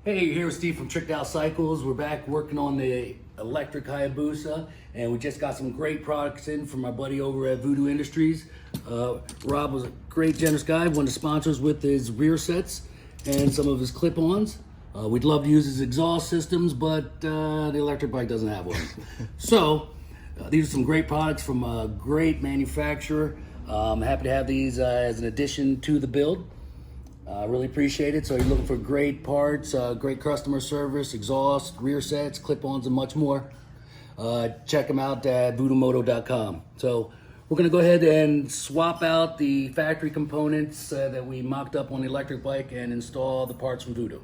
Hey, here with Steve from Tricked Out Cycles. We're back working on the electric Hayabusa, and we just got some great products in from our buddy over at Voodoo Industries. Rob was a great, generous guy, one of the sponsors with his Rearsets and some of his Clipons. We'd love to use his exhaust systems, but the electric bike doesn't have one. So, these are some great products from a great manufacturer. I'm happy to have these as an addition to the build. I really appreciate it. So you're looking for great parts, great customer service, exhaust, rear sets, clip-ons, and much more. Check them out at voodoomoto.com. So we're going to go ahead and swap out the factory components that we mocked up on the electric bike and install the parts from Voodoo.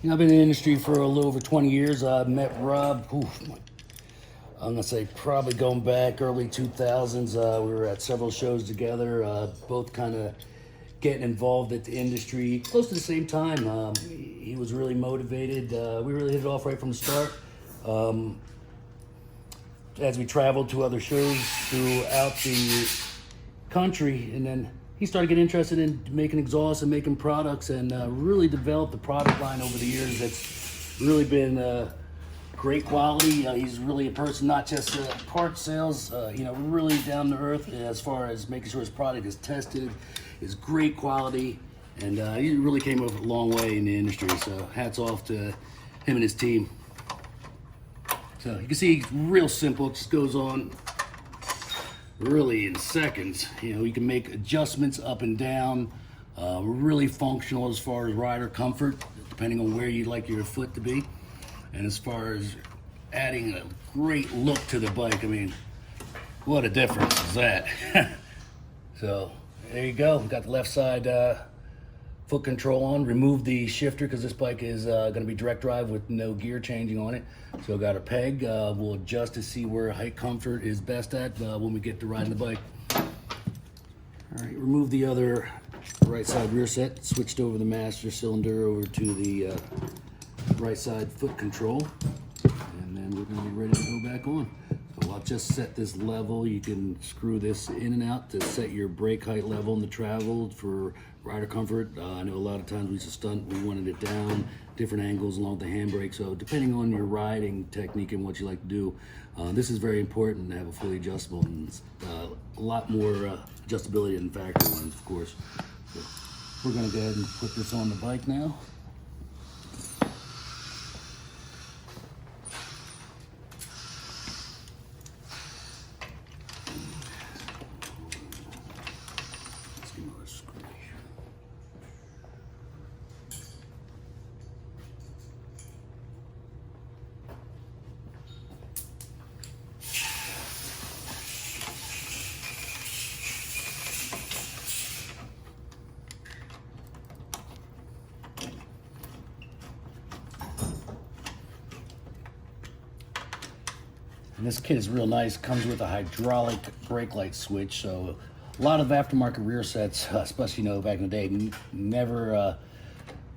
I've been in the industry for a little over 20 years. I met Rob, I'm gonna say probably going back early 2000s. We were at several shows together, both kind of getting involved at the industry close to the same time. He was really motivated. We really hit it off right from the start. As we traveled to other shows throughout the country, and then he started getting interested in making exhausts and making products, and really developed the product line over the years that's really been great quality. He's really a person, not just part sales, really down to earth as far as making sure his product is tested, is great quality, and he really came a long way in the industry. So hats off to him and his team. So you can see it's real simple. It just goes on really in seconds. You can make adjustments up and down. Really functional as far as rider comfort, depending on where you'd like your foot to be. And as far as adding a great look to the bike, I mean, what a difference is that? So there you go. We've got the left side foot control on. Remove the shifter because this bike is going to be direct drive with no gear changing on it. So got a peg. We'll adjust to see where height comfort is best at when we get to riding the bike. All right, remove the other right side rear set. Switched over the master cylinder over to the right side foot control. And then we're going to be ready to go back on. So I'll just set this level. You can screw this in and out to set your brake height level in the travel for rider comfort. I know a lot of times we used to stunt, we wanted it down, different angles along the handbrake. So depending on your riding technique and what you like to do, this is very important to have a fully adjustable, and a lot more adjustability than factory ones, of course. So we're gonna go ahead and put this on the bike now. And this kit is real nice. Comes with a hydraulic brake light switch. So a lot of aftermarket rear sets, especially back in the day, never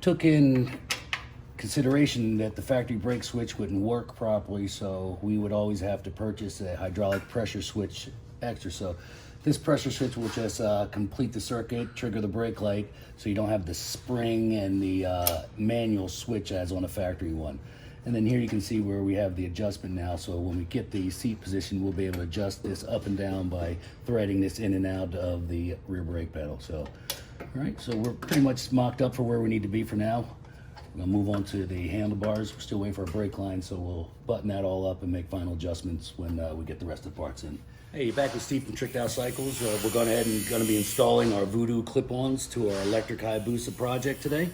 took in consideration that the factory brake switch wouldn't work properly. So we would always have to purchase a hydraulic pressure switch extra. So this pressure switch will just complete the circuit, trigger the brake light, so you don't have the spring and the manual switch as on a factory one. And then here you can see where we have the adjustment now. So when we get the seat position, we'll be able to adjust this up and down by threading this in and out of the rear brake pedal. So, all right, so we're pretty much mocked up for where we need to be for now. We're gonna move on to the handlebars. We're still waiting for our brake line, so we'll button that all up and make final adjustments when we get the rest of the parts in. Hey, you're back with Steve from Tricked Out Cycles. We're going ahead and going to be installing our Voodoo clip-ons to our electric Hayabusa project today.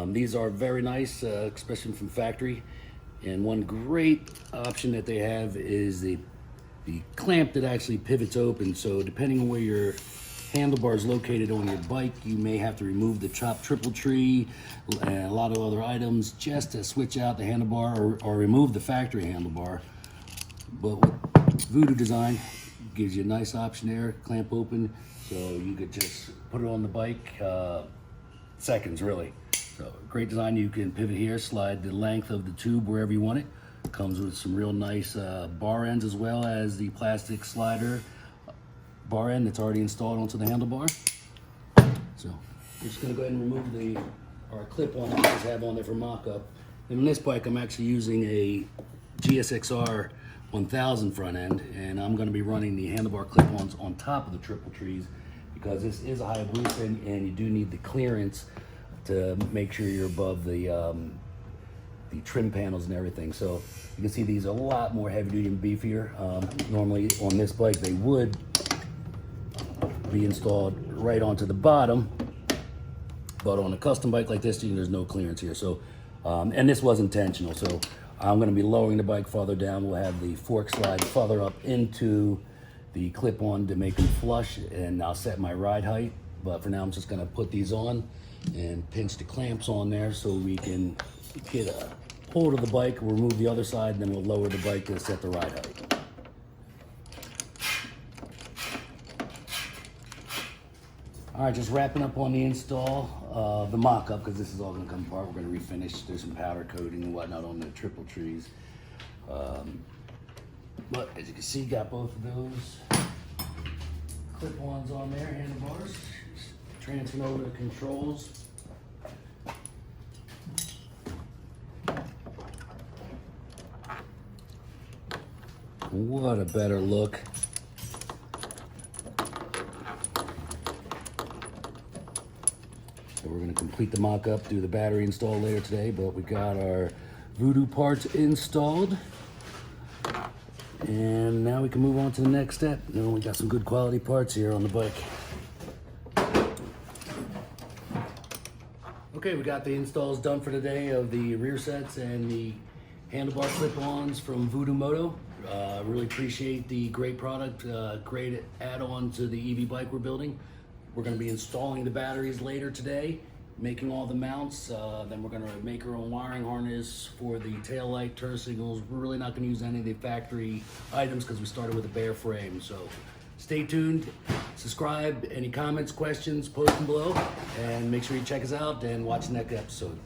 These are very nice, especially from factory. And one great option that they have is the clamp that actually pivots open. So depending on where your handlebar is located on your bike, you may have to remove the chopped triple tree and a lot of other items just to switch out the handlebar or remove the factory handlebar. But with Voodoo design, gives you a nice option there, clamp open, so you could just put it on the bike, seconds really. So great design. You can pivot here, slide the length of the tube wherever you want it. Comes with some real nice bar ends, as well as the plastic slider bar end that's already installed onto the handlebar. So we're just gonna go ahead and remove our clip-on that we just have on there for mock-up. And on this bike, I'm actually using a GSXR 1000 front end, and I'm gonna be running the handlebar clip-ons on top of the triple trees, because this is a Hayabusa, and you do need the clearance to make sure you're above the trim panels and everything. So you can see these are a lot more heavy duty and beefier. Normally on this bike, they would be installed right onto the bottom, but on a custom bike like this, there's no clearance here. So, and this was intentional. So I'm gonna be lowering the bike farther down. We'll have the fork slide farther up into the clip-on to make them flush, and I'll set my ride height. But for now, I'm just gonna put these on and pinch the clamps on there so we can get a hold of the bike. We'll remove the other side, and then we'll lower the bike to set the ride height. All right, just wrapping up on the install, the mock-up, because this is all gonna come apart. We're gonna refinish. There's some powder coating and whatnot on the triple trees. But as you can see, got both of those clip-ons on there, handlebars. Transferring over to the controls. What a better look. So we're gonna complete the mock-up, do the battery install later today, but we got our Voodoo parts installed. And now we can move on to the next step. You know, we got some good quality parts here on the bike. Okay, we got the installs done for today of the rear sets and the handlebar clip-ons from Voodoo Moto. Really appreciate the great product, great add-on to the EV bike we're building. We're gonna be installing the batteries later today, making all the mounts. Then we're gonna make our own wiring harness for the tail light, turn signals. We're really not gonna use any of the factory items because we started with a bare frame. So stay tuned, subscribe. Any comments, questions, post them below, and make sure you check us out and watch the next episode.